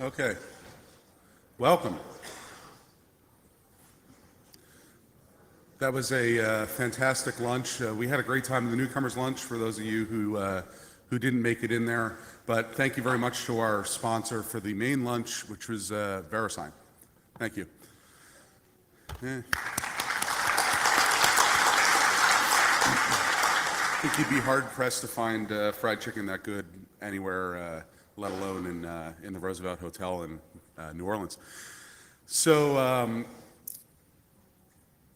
Okay, welcome. That was a fantastic lunch. We had a great time in the newcomers lunch for those of you who didn't make it in there. But thank you very much to our sponsor for the main lunch, which was VeriSign. Thank you. I think you'd be hard pressed to find fried chicken that good anywhere, let alone in the Roosevelt Hotel in New Orleans. So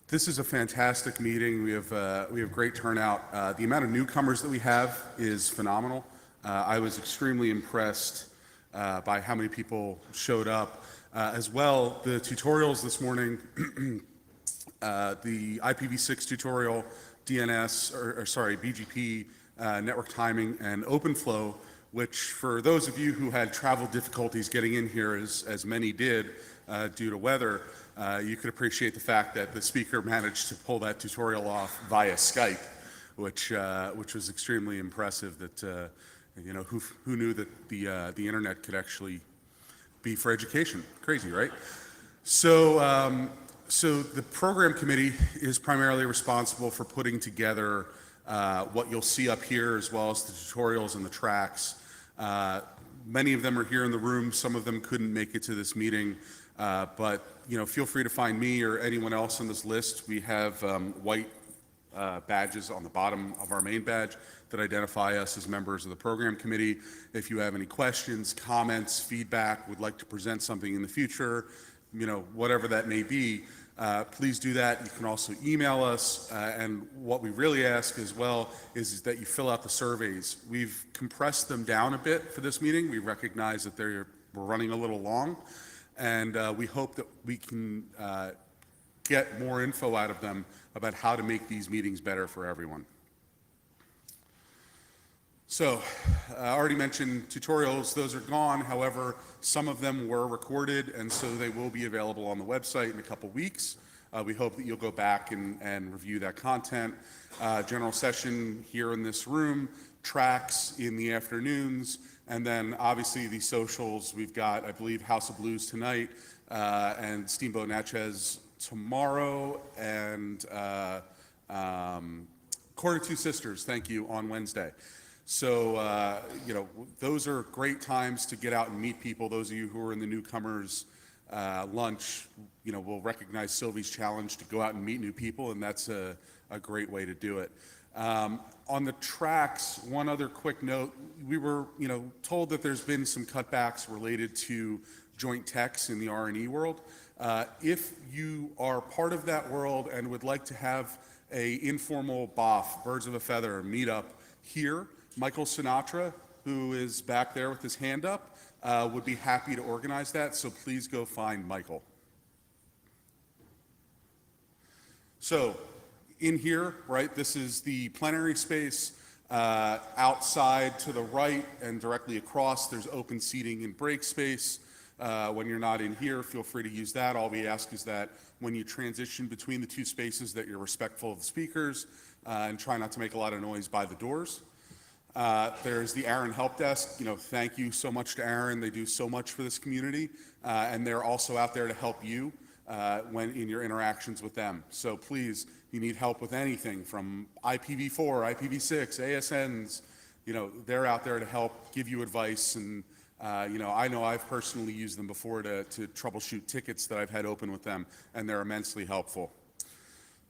this is a fantastic meeting. We have great turnout. The amount of newcomers that we have is phenomenal. I was extremely impressed by how many people showed up. As well, the tutorials this morning, the IPv6 tutorial, BGP, network timing, and OpenFlow, which for those of you who had travel difficulties getting in here, as many did due to weather, you could appreciate the fact that the speaker managed to pull that tutorial off via Skype, which was extremely impressive. That who knew that the internet could actually be for education? Crazy, right? So the program committee is primarily responsible for putting together what you'll see up here, as well as the tutorials and the tracks. Many of them are here in the room. Some of them couldn't make it to this meeting, but feel free to find me or anyone else on this list. We have white badges on the bottom of our main badge that identify us as members of the program committee. If you have any questions, comments, feedback, would like to present something in the future, whatever that may be, please do that. You can also email us, and what we really ask as well is that you fill out the surveys. We've compressed them down a bit for this meeting. We recognize that we're running a little long, and we hope that we can get more info out of them about how to make these meetings better for everyone. So, I already mentioned tutorials. Those are gone. However, some of them were recorded, and so they will be available on the website in a couple weeks. We hope that you'll go back and review that content. General session here in this room, tracks in the afternoons, and then obviously the socials. We've got, I believe, House of Blues tonight, and Steamboat Natchez tomorrow, and Court of Two Sisters, thank you, on Wednesday. So, those are great times to get out and meet people. Those of you who are in the newcomers lunch, will recognize Sylvie's challenge to go out and meet new people, and that's a great way to do it. On the tracks, one other quick note, we were, told that there's been some cutbacks related to joint techs in the R&E world. If you are part of that world and would like to have a informal BOF, Birds of a Feather, meetup here, Michael Sinatra, who is back there with his hand up, would be happy to organize that, so please go find Michael. So, in here, right, this is the plenary space. Outside to the right and directly across, there's open seating and break space. When you're not in here, feel free to use that. All we ask is that when you transition between the two spaces, that you're respectful of the speakers and try not to make a lot of noise by the doors. There's the Aaron Help Desk. Thank you so much to Aaron. They do so much for this community, and they're also out there to help you when in your interactions with them. So please, you need help with anything from IPv4, IPv6, ASNs. They're out there to help give you advice, and I know I've personally used them before to troubleshoot tickets that I've had open with them, and they're immensely helpful.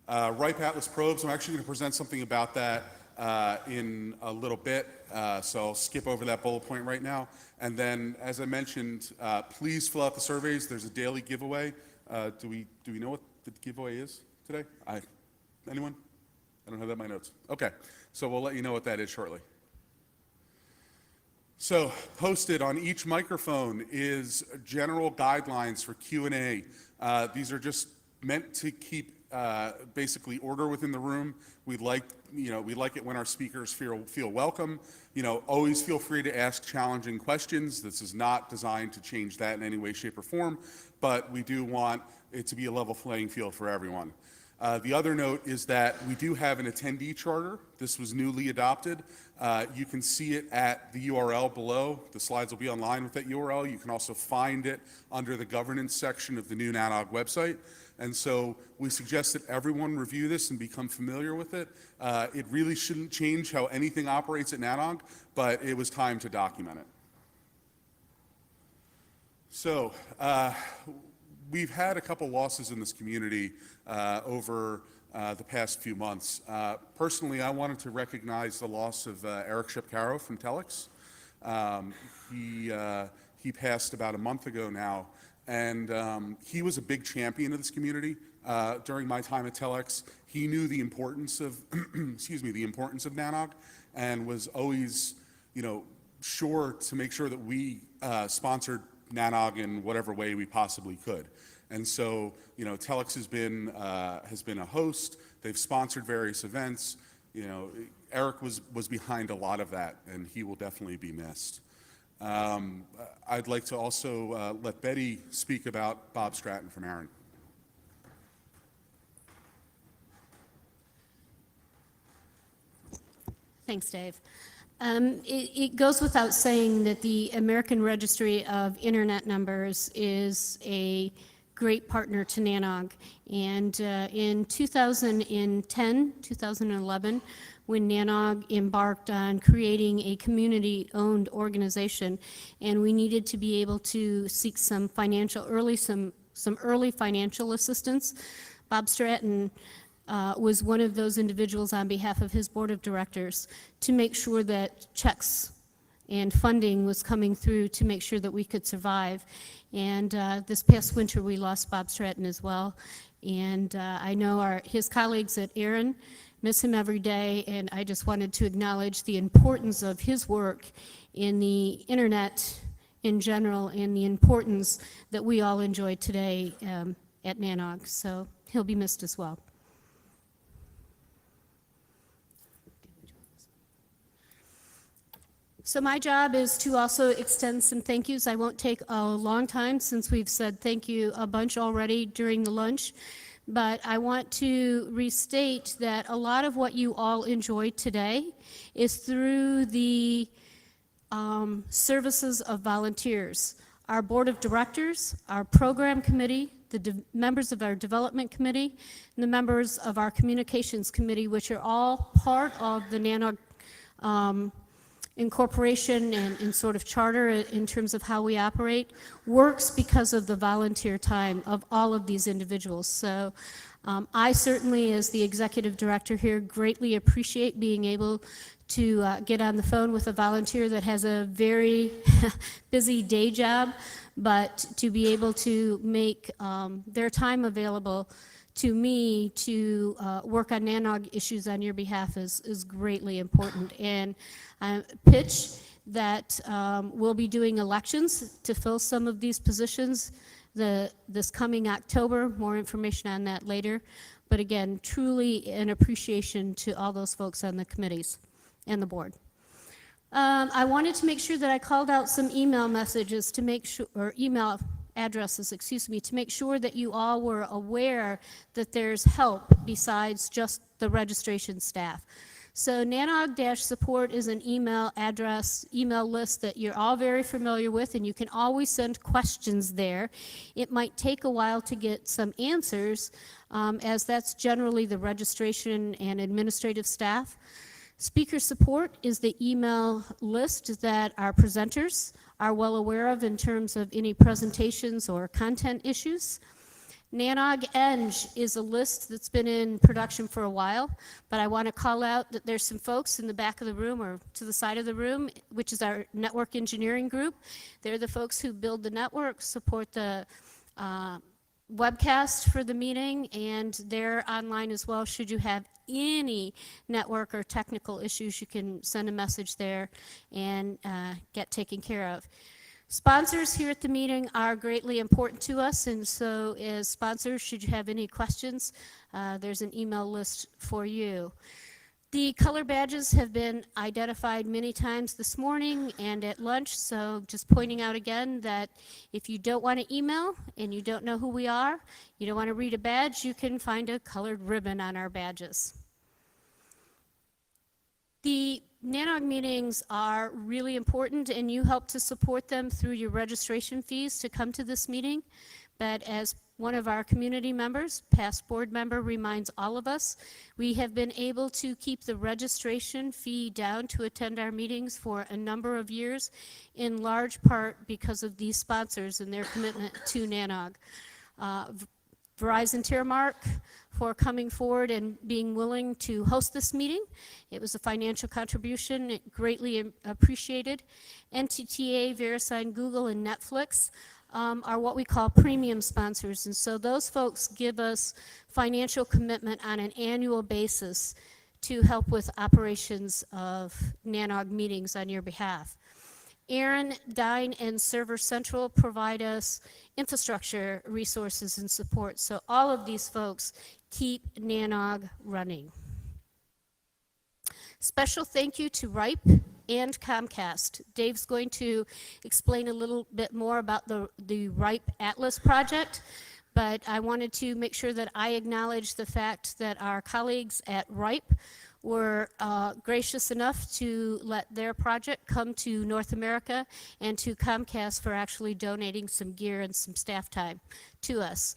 RIPE Atlas probes. I'm actually going to present something about that in a little bit, so I'll skip over that bullet point right now. And then, as I mentioned, please fill out the surveys. There's a daily giveaway. Do we know what the giveaway is today? Anyone? I don't have that in my notes. Okay, so we'll let you know what that is shortly. So, posted on each microphone is general guidelines for Q&A. These are just meant to keep basically order within the room. We like it when our speakers feel welcome. Always feel free to ask challenging questions. This is not designed to change that in any way, shape, or form, but we do want it to be a level playing field for everyone. The other note is that we do have an attendee charter. This was newly adopted. You can see it at the URL below. The slides will be online with that URL. You can also find it under the governance section of the new NANOG website. And so we suggest that everyone review this and become familiar with it. It really shouldn't change how anything operates at NANOG, but it was time to document it. So we've had a couple losses in this community over the past few months. Personally, I wanted to recognize the loss of Eric Shapcaro from Telex. He passed about a month ago now, and he was a big champion of this community during my time at Telex. He knew the importance of, the importance of NANOG, and was always, sure to make sure that we sponsored NANOG in whatever way we possibly could. And so, Telex has been a host. They've sponsored various events. Eric was behind a lot of that, and he will definitely be missed. I'd like to also let Betty speak about Bob Stratton from Aaron. Thanks, Dave. It goes without saying that the American Registry of Internet Numbers is a great partner to NANOG. And in 2010, 2011, when NANOG embarked on creating a community-owned organization, and we needed to be able to seek some early financial assistance, Bob Stratton was one of those individuals on behalf of his board of directors to make sure that checks and funding was coming through to make sure that we could survive. And this past winter we lost Bob Stratton as well. And I know his colleagues at Aaron miss him every day, and I just wanted to acknowledge the importance of his work in the internet in general and the importance that we all enjoy today at NANOG. So he'll be missed as well. So my job is to also extend some thank yous. I won't take a long time since we've said thank you a bunch already during the lunch, but I want to restate that a lot of what you all enjoyed today is through the services of volunteers. Our board of directors, our program committee, the members of our development committee, and the members of our communications committee, which are all part of the NANOG incorporation and sort of charter in terms of how we operate, works because of the volunteer time of all of these individuals. So I certainly, as the executive director here, greatly appreciate being able to get on the phone with a volunteer that has a very busy day job, but to be able to make their time available to me to work on NANOG issues on your behalf is greatly important. And pitch that we'll be doing elections to fill some of these positions this coming October. More information on that later. But again, truly an appreciation to all those folks on the committees and the board. I wanted to make sure that I called out some email messages to make sure, or email addresses, excuse me, to make sure that you all were aware that there's help besides just the registration staff. So NANOG-support is an email list that you're all very familiar with, and you can always send questions there. It might take a while to get some answers, as that's generally the registration and administrative staff. Speaker support is the email list that our presenters are well aware of in terms of any presentations or content issues. NANOG Eng is a list that's been in production for a while, but I want to call out that there's some folks in the back of the room or to the side of the room, which is our network engineering group. They're the folks who build the network, support the webcast for the meeting, and they're online as well. Should you have any network or technical issues, you can send a message there and get taken care of. Sponsors here at the meeting are greatly important to us, and so as sponsors, should you have any questions, there's an email list for you. The color badges have been identified many times this morning and at lunch, so just pointing out again that if you don't want to email and you don't know who we are, you don't want to read a badge, you can find a colored ribbon on our badges. The NANOG meetings are really important, and you help to support them through your registration fees to come to this meeting. But as one of our community members, past board member, reminds all of us, we have been able to keep the registration fee down to attend our meetings for a number of years, in large part because of these sponsors and their commitment to NANOG. Verizon Termark for coming forward and being willing to host this meeting. It was a financial contribution, greatly appreciated. NTTA, VeriSign, Google, and Netflix are what we call premium sponsors, and so those folks give us financial commitment on an annual basis to help with operations of NANOG meetings on your behalf. Aaron, Dine, and Server Central provide us infrastructure resources and support, so all of these folks keep NANOG running. Special thank you to RIPE and Comcast. Dave's going to explain a little bit more about the RIPE Atlas project, but I wanted to make sure that I acknowledge the fact that our colleagues at RIPE were gracious enough to let their project come to North America, and to Comcast for actually donating some gear and some staff time to us.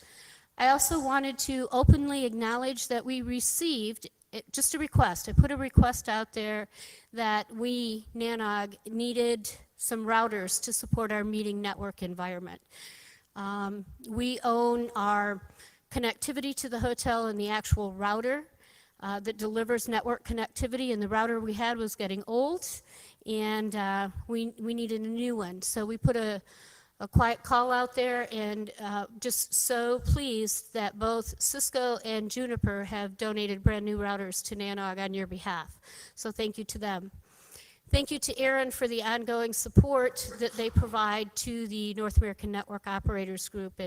I also wanted to openly acknowledge that we received just a request. I put a request out there that we, NANOG, needed some routers to support our meeting network environment. We own our connectivity to the hotel and the actual router that delivers network connectivity, and the router we had was getting old, and we needed a new one. So we put a quiet call out there, and just so pleased that both Cisco and Juniper have donated brand new routers to NANOG on your behalf. So thank you to them. Thank you to Aaron for the ongoing support that they provide to the North American Network Operators Group.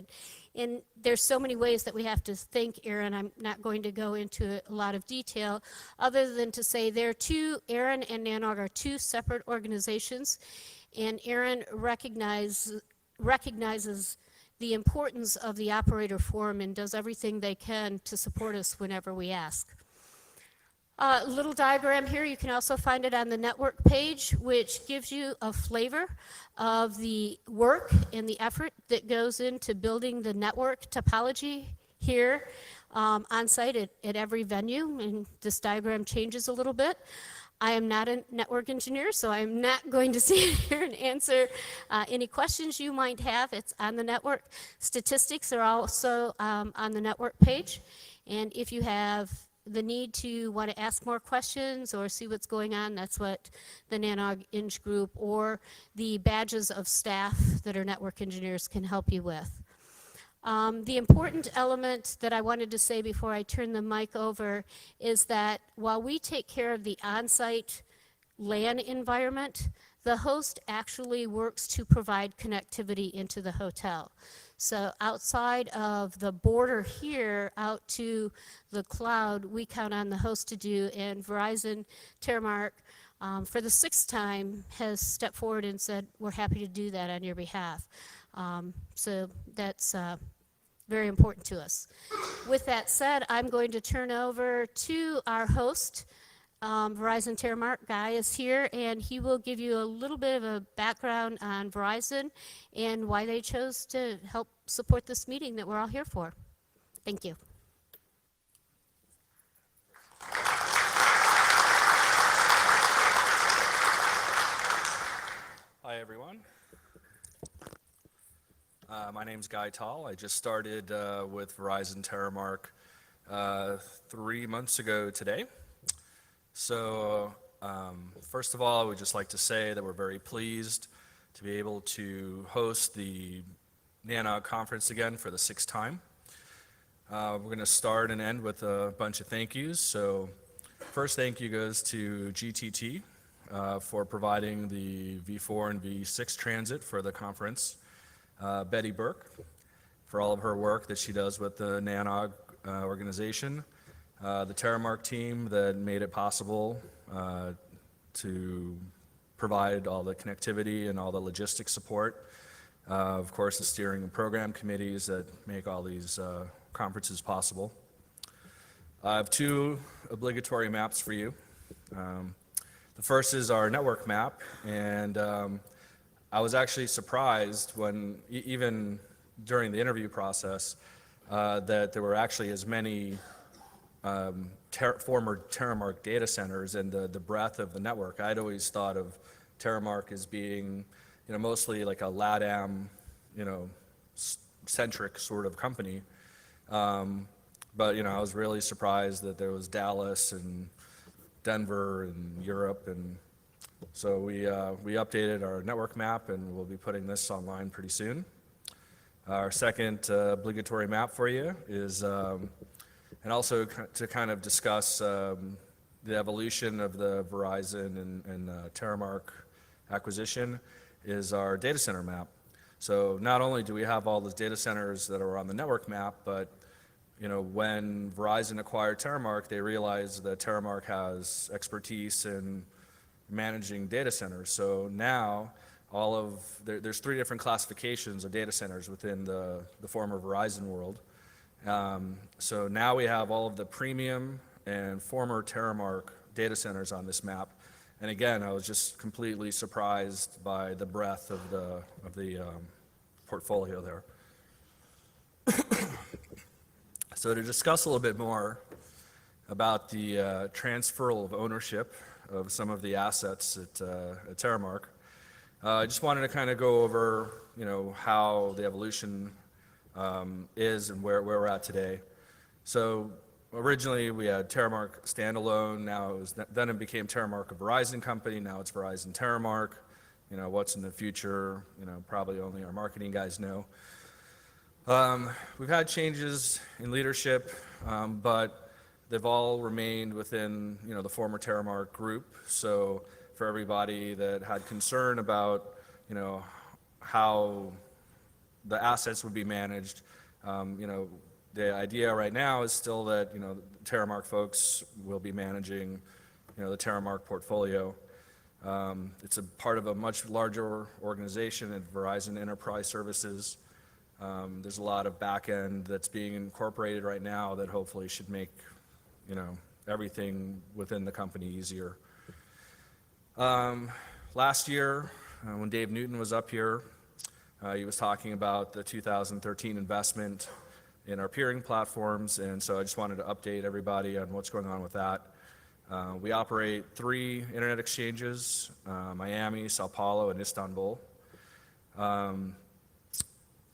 And there's so many ways that we have to thank Aaron. I'm not going to go into a lot of detail, other than to say Aaron and NANOG are two separate organizations, and Aaron recognizes the importance of the operator forum and does everything they can to support us whenever we ask. Little diagram here, you can also find it on the network page, which gives you a flavor of the work and the effort that goes into building the network topology here on site at every venue, and this diagram changes a little bit. I am not a network engineer, so I'm not going to sit here and answer any questions you might have. It's on the network. Statistics are also on the network page, and if you have the need to want to ask more questions or see what's going on, that's what the NANOG Eng group or the badges of staff that are network engineers can help you with. The important element that I wanted to say before I turn the mic over is that while we take care of the on-site LAN environment, the host actually works to provide connectivity into the hotel. So outside of the border here out to the cloud, we count on the host to do, and Verizon Termark for the 6th time has stepped forward and said, we're happy to do that on your behalf. So that's very important to us. With that said, I'm going to turn over to our host. Verizon Termark Guy is here, and he will give you a little bit of a background on Verizon and why they chose to help support this meeting that we're all here for. Thank you. Hi, everyone. My name's Guy Tall. I just started with Verizon Termark 3 months ago today. So first of all, I would just like to say that we're very pleased to be able to host the NANOG conference again for the 6th time. We're going to start and end with a bunch of thank yous. So first thank you goes to GTT for providing the V4 and V6 transit for the conference. Betty Burke for all of her work that she does with the NANOG organization. the Terramark team that made it possible to provide all the connectivity and all the logistics support. Of course, the steering and program committees that make all these conferences possible. I have two obligatory maps for you. The first is our network map, and I was actually surprised when, even during the interview process, that there were actually as many former Terramark data centers and the breadth of the network. I'd always thought of Terramark as being, mostly like a LATAM, centric sort of company. But I was really surprised that there was Dallas and Denver and Europe, and so we updated our network map, and we'll be putting this online pretty soon. Our second obligatory map for you is, and also to kind of discuss the evolution of the Verizon and Terramark acquisition, is our data center map. So not only do we have all those data centers that are on the network map, but when Verizon acquired Terramark, they realized that Terramark has expertise in managing data centers. So now there's three different classifications of data centers within the former Verizon world. So now we have all of the premium and former Terramark data centers on this map. And again, I was just completely surprised by the breadth of the portfolio there. So to discuss a little bit more about the transferal of ownership of some of the assets at Terramark, I just wanted to kind of go over, how the evolution is and where we're at today. So originally we had Terramark standalone. Now then it became Terramark, a Verizon company. Now it's Verizon Terramark. What's in the future? Probably only our marketing guys know. We've had changes in leadership, but they've all remained within, the former Terramark group. So for everybody that had concern about, how the assets would be managed, the idea right now is still that, Terramark folks will be managing, the Terramark portfolio. It's a part of a much larger organization at Verizon Enterprise Services. There's a lot of back end that's being incorporated right now that hopefully should make, everything within the company easier. Last year, when Dave Newton was up here, he was talking about the 2013 investment in our peering platforms, and so I just wanted to update everybody on what's going on with that. We operate 3 internet exchanges, Miami, Sao Paulo, and Istanbul.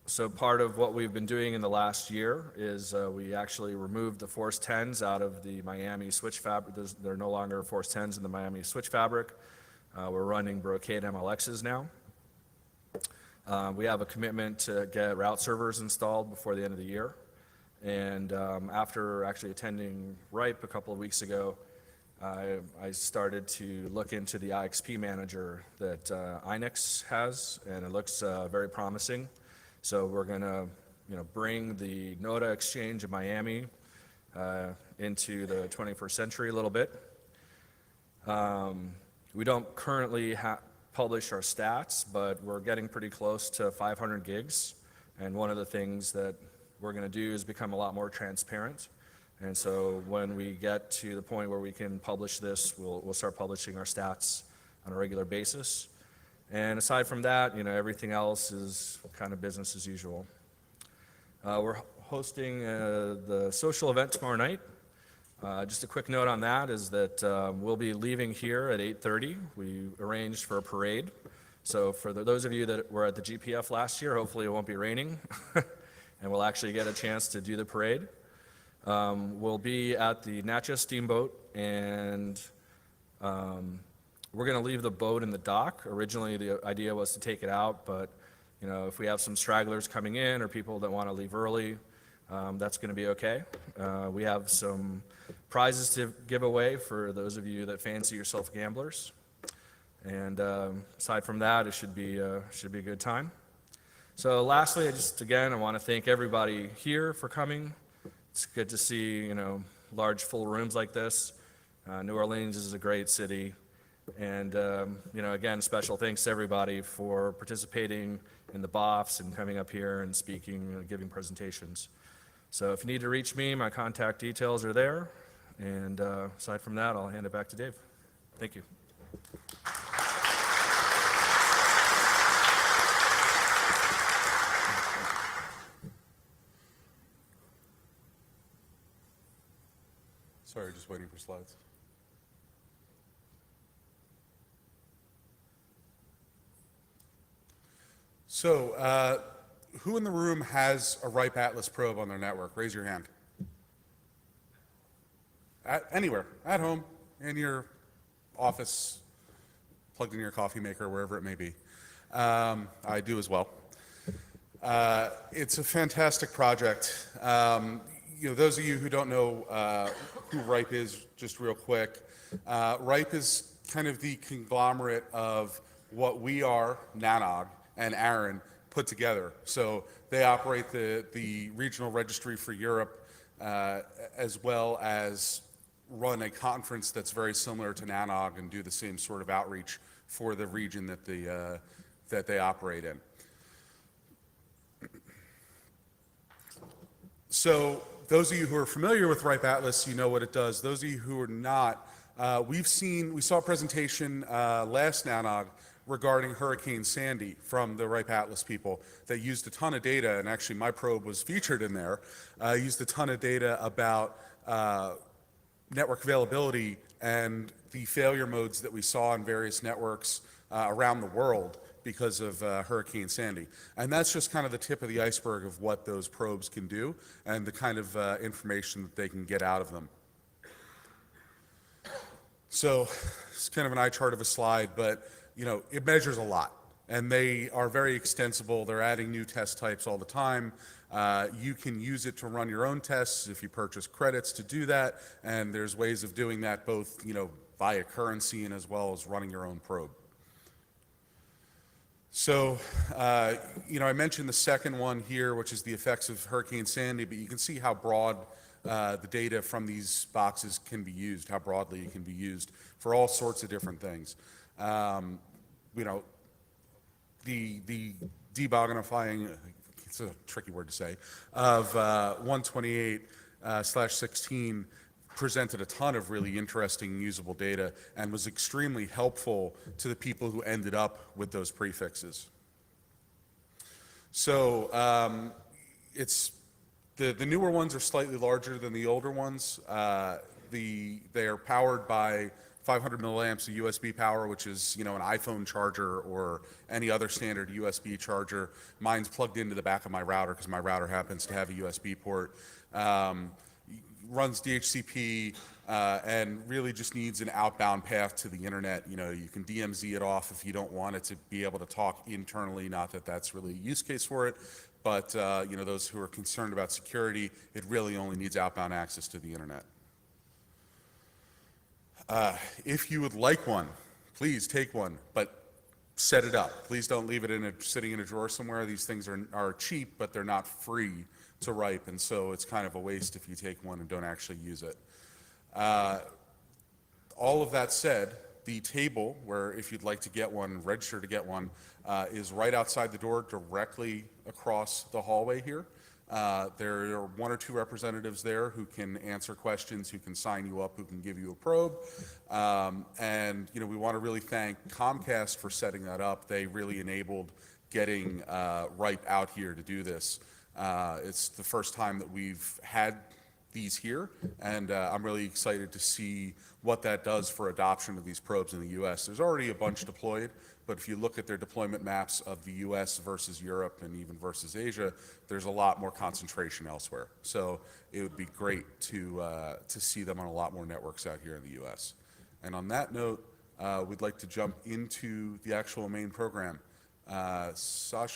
So part of what we've been doing in the last year is we actually removed the Force 10s out of the Miami switch fabric. There are no longer Force 10s in the Miami switch fabric. We're running Brocade MLXs now. We have a commitment to get route servers installed before the end of the year. And after actually attending RIPE a couple of weeks ago, I started to look into the IXP manager that Inex has, and it looks very promising. So we're going to bring the NOTA exchange in Miami into the 21st century a little bit. We don't currently publish our stats, but we're getting pretty close to 500 gigs. And one of the things that we're going to do is become a lot more transparent. And so when we get to the point where we can publish this, we'll start publishing our stats on a regular basis. And aside from that, everything else is kind of business as usual. We're hosting the social event tomorrow night. Just a quick note on that is that we'll be leaving here at 8:30. We arranged for a parade. So for those of you that were at the GPF last year, hopefully it won't be raining, and we'll actually get a chance to do the parade. We'll be at the Natchez Steamboat, and we're going to leave the boat in the dock. Originally, the idea was to take it out, but if we have some stragglers coming in or people that want to leave early, that's going to be okay. We have some prizes to give away for those of you that fancy yourself gamblers. And aside from that, it should be a good time. So lastly, I want to thank everybody here for coming. It's good to see, a large full rooms like this. New Orleans is a great city. And, again, special thanks to everybody for participating in the BOFs and coming up here and speaking and giving presentations. So if you need to reach me, my contact details are there. And aside from that, I'll hand it back to Dave. Thank you. Sorry, just waiting for slides. So, who in the room has a RIPE Atlas probe on their network? Raise your hand. Anywhere, at home, in your office, plugged in your coffee maker, wherever it may be. I do as well. It's a fantastic project. Those of you who don't know who RIPE is, just real quick, RIPE is kind of the conglomerate of what we are, NANOG, and Aaron put together. So they operate the regional registry for Europe, as well as run a conference that's very similar to NANOG and do the same sort of outreach for the region that they operate in. So those of you who are familiar with RIPE Atlas, you know what it does. Those of you who are not, we saw a presentation last NANOG regarding Hurricane Sandy from the RIPE Atlas people that used a ton of data, and actually my probe was featured in there, used a ton of data about network availability and the failure modes that we saw in various networks around the world because of Hurricane Sandy. And that's just kind of the tip of the iceberg of what those probes can do and the kind of information that they can get out of them. So it's kind of an eye chart of a slide, but it measures a lot, and they are very extensible. They're adding new test types all the time. You can use it to run your own tests if you purchase credits to do that, and there's ways of doing that both, via currency and as well as running your own probe. So, I mentioned the second one here, which is the effects of Hurricane Sandy, but you can see how broad the data from these boxes can be used, how broadly it can be used for all sorts of different things. The debogonifying, it's a tricky word to say, of 128/16 presented a ton of really interesting usable data and was extremely helpful to the people who ended up with those prefixes. So it's the newer ones are slightly larger than the older ones. They are powered by 500 milliamps of USB power, which is, an iPhone charger or any other standard USB charger. Mine's plugged into the back of my router because my router happens to have a USB port. Runs DHCP and really just needs an outbound path to the internet. You can DMZ it off if you don't want it to be able to talk internally. Not that that's really a use case for it, but those who are concerned about security, it really only needs outbound access to the internet. If you would like one, please take one, but set it up. Please don't leave it sitting in a drawer somewhere. These things are cheap, but they're not free to RIPE, and so it's kind of a waste if you take one and don't actually use it. All of that said, the table where if you'd like to get one, register to get one, is right outside the door directly across the hallway here. There are one or two representatives there who can answer questions, who can sign you up, who can give you a probe. And we want to really thank Comcast for setting that up. They really enabled getting RIPE out here to do this. It's the first time that we've had these here, and I'm really excited to see what that does for adoption of these probes in the U.S. There's already a bunch deployed, but if you look at their deployment maps of the U.S. versus Europe and even versus Asia, there's a lot more concentration elsewhere. So it would be great to see them on a lot more networks out here in the U.S. And on that note, we'd like to jump into the actual main program. Sasha.